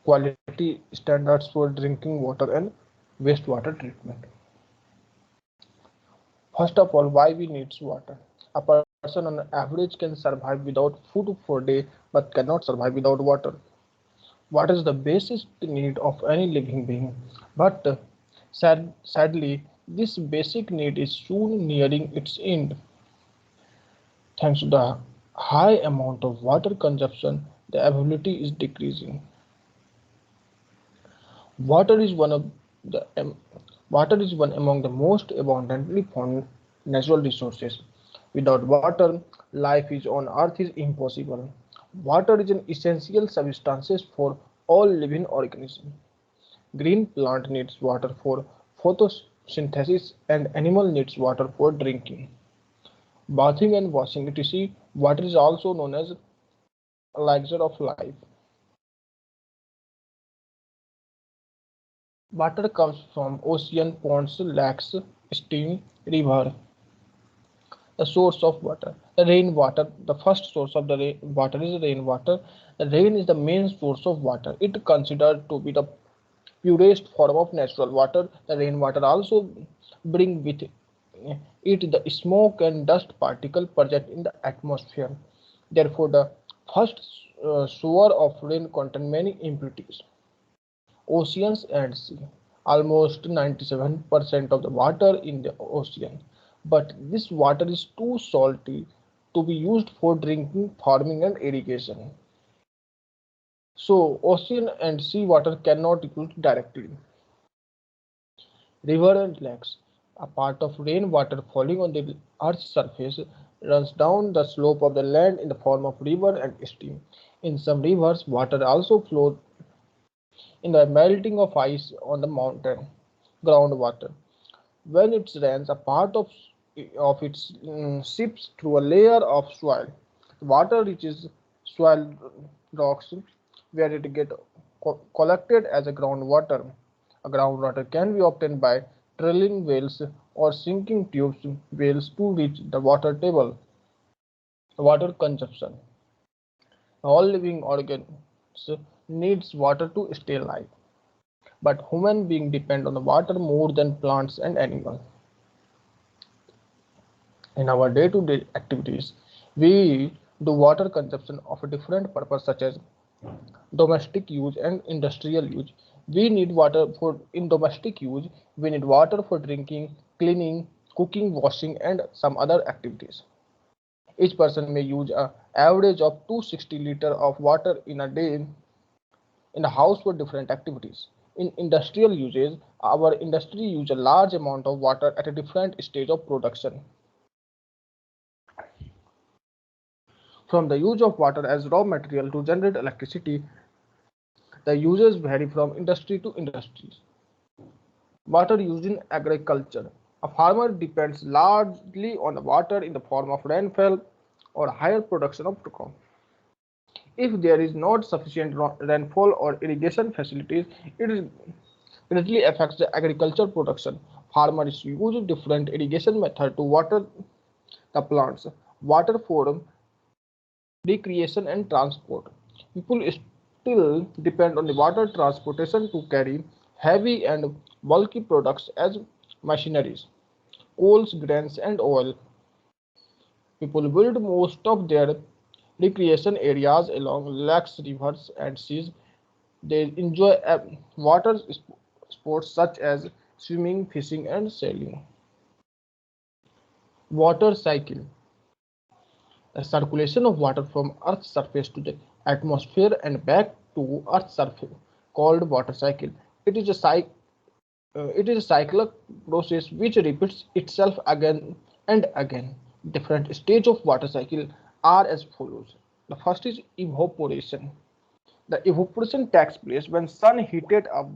quality standards for drinking water and wastewater treatment. First of all, why we need water? A person on average can survive without food for a day but cannot survive without water. Water is the basic need of any living being. But sadly, this basic need is soon nearing its end. Thanks to the high amount of water consumption, the availability is decreasing. Water is one of the water is one among the most abundantly found natural resources. Without water, life is on earth is impossible. Water is an essential substance for all living organisms. Green plant needs water for photosynthesis and animal needs water for drinking, bathing and washing, etc. Water is also known as elixir of life. Water comes from ocean, ponds, lakes, stream, river. The source of water, the rainwater. The first source of the water is rainwater. The rain is the main source of water. It considered to be the purest form of natural water. The rainwater also bring with it the smoke and dust particle present in the atmosphere. Therefore, the first shower of rain contain many impurities. Oceans and sea. Almost 97% of the water in the ocean. But this water is too salty to be used for drinking, farming, and irrigation. So, ocean and sea water cannot be used directly. River and lakes. A part of rainwater falling on the earth's surface runs down the slope of the land in the form of river and stream. In some rivers, water also flows in the melting of ice on the mountain groundwater. When it rains, a part of it seeps through a layer of soil. Water reaches soil rocks where it gets collected as a groundwater. A groundwater can be obtained by drilling wells or sinking tubes wells to reach the water table. Water consumption. All living organisms needs water to stay alive, but human beings depend on the water more than plants and animals. In our day-to-day activities, we do water consumption of a different purpose such as domestic use and industrial use. We need water for in domestic use, we need water for drinking, cleaning, cooking, washing, and some other activities. Each person may use an average of 260 liters of water in a day in a house for different activities. In industrial uses, our industry use a large amount of water at a different stage of production. From the use of water as raw material to generate electricity, the uses vary from industry to industry. Water used in agriculture. A farmer depends largely on the water in the form of rainfall or higher production of crop. If there is not sufficient rainfall or irrigation facilities, it greatly affects the agriculture production. Farmers use different irrigation methods to water the plants. Water for recreation and transport. People still depend on the water transportation to carry heavy and bulky products as machineries, coals, grains, and oil. People build most of their recreation areas along lakes, rivers, and seas. They enjoy water sports such as swimming, fishing, and sailing. Water cycle. The circulation of water from Earth's surface to the atmosphere and back to Earth's surface, called water cycle. It is a cyclic process which repeats itself again and again. Different stages of water cycle are as follows. The first is evaporation. The evaporation takes place when sun heated up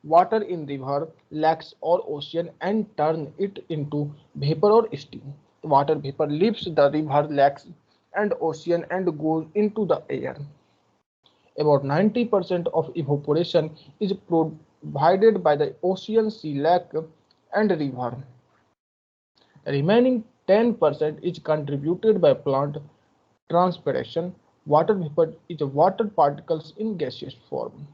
water in river, lakes or ocean and turn it into vapor or steam. Water vapor leaves the river, lakes and ocean and goes into the air. About 90% of evaporation is provided by the ocean, sea, lake and river. The remaining 10% is contributed by plant transpiration. Water vapor is water particles in gaseous form.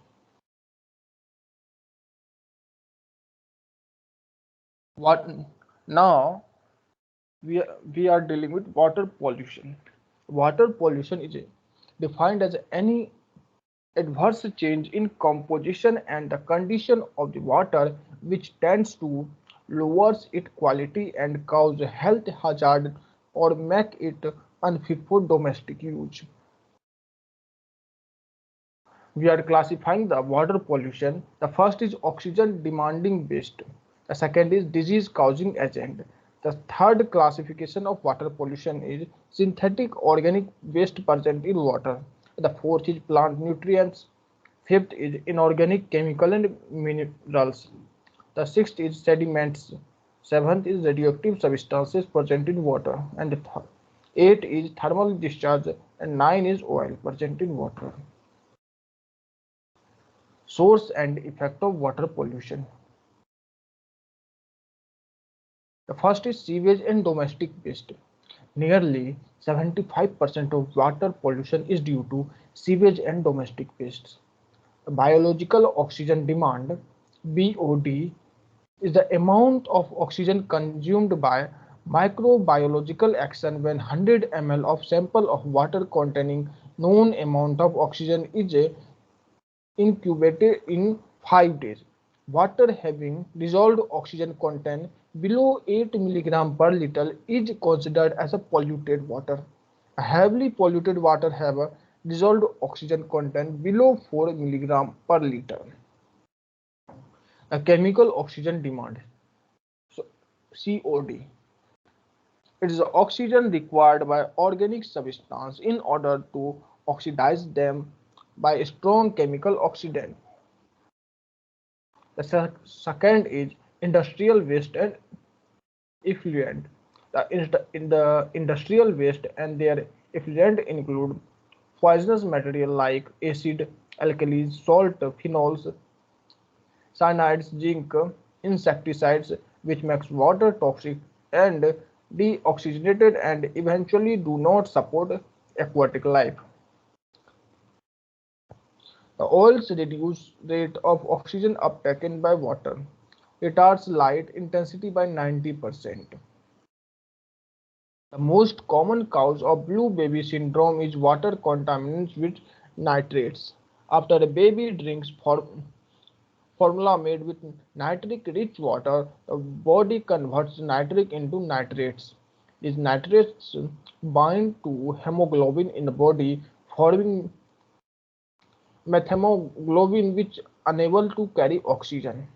What now we are dealing with water pollution. Water pollution is defined as any adverse change in composition and the condition of the water which tends to lowers its quality and cause health hazard or make it unfit for domestic use. We are classifying the water pollution. The first is oxygen demanding waste. The second is disease causing agent. The third classification of water pollution is synthetic organic waste present in water. The fourth is plant nutrients. Fifth is inorganic chemical and minerals. The sixth is sediments. Seventh is radioactive substances present in water. And eight is thermal discharge. And nine is oil present in water. Source and effect of water pollution. The first is sewage and domestic waste. Nearly 75% of water pollution is due to sewage and domestic wastes. Biological oxygen demand (BOD) is the amount of oxygen consumed by microbiological action when 100 ml of sample of water containing known amount of oxygen is incubated in 5 days. Water having dissolved oxygen content below 8 mg per liter is considered as a polluted water. A heavily polluted water have a dissolved oxygen content below 4 mg per liter. A chemical oxygen demand, so COD. It is the oxygen required by organic substance in order to oxidize them by a strong chemical oxidant. The second is industrial waste and effluent. The industrial waste and their effluent include poisonous material like acid, alkalis, salt, phenols, cyanides, zinc, insecticides, which makes water toxic and deoxygenated and eventually do not support aquatic life. The oils reduce rate of oxygen uptaken by water, retards light intensity by 90%. The most common cause of blue baby syndrome is water contaminants with nitrates. After a baby drinks formula made with nitric rich water, the body converts nitric into nitrates. These nitrates bind to hemoglobin in the body, forming methemoglobin which unable to carry oxygen.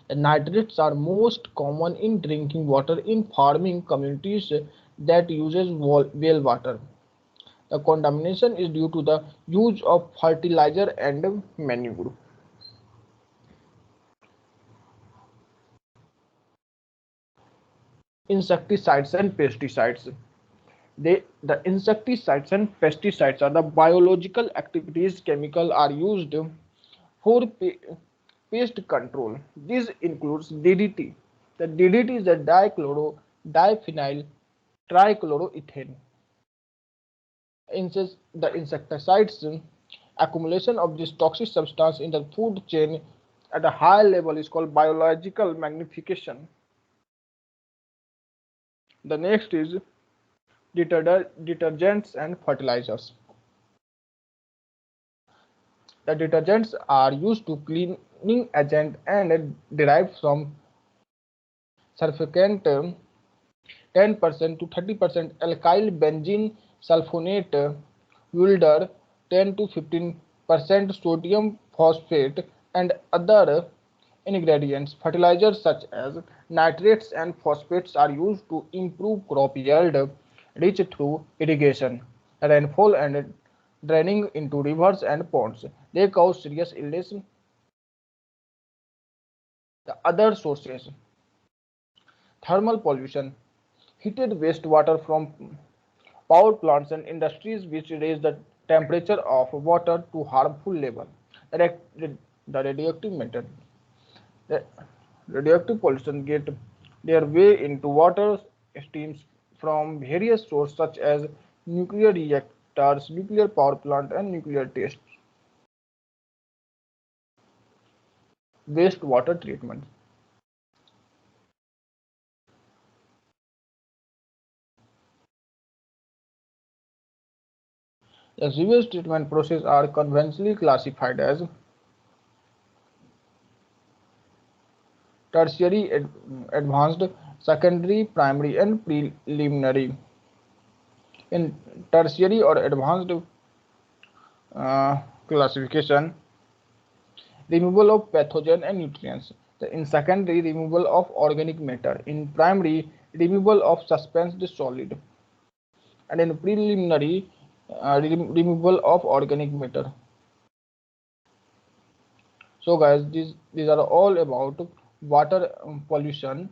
The nitrates are most common in drinking water in farming communities that uses well water. The contamination is due to the use of fertilizer and manure. Insecticides and pesticides. The insecticides and pesticides are the biological activities chemical are used for pest control. This includes DDT. The DDT is a diphenyl trichloroethane. The insecticides accumulation of this toxic substance in the food chain at a high level is called biological magnification. The next is detergents and fertilizers. The detergents are used to cleaning agent and derived from surfactant 10% to 30% alkyl benzene sulfonate, Wilder 10 to 15% sodium phosphate, and other ingredients. Fertilizers such as nitrates and phosphates are used to improve crop yield, reach through irrigation, rainfall, and draining into rivers and ponds. They cause serious illness. The other sources: thermal pollution, heated wastewater from power plants and industries which raise the temperature of water to harmful level. The radioactive matter, the radioactive pollution get their way into water streams from various sources such as nuclear reactors, nuclear power plant, and nuclear tests. Wastewater treatment. The sewage treatment process are conventionally classified as tertiary, advanced, secondary, primary, and preliminary. In tertiary or advanced classification, removal of pathogen and nutrients. In secondary, removal of organic matter. In primary, removal of suspensed solid. And in preliminary, removal of organic matter. So guys, these are all about water pollution.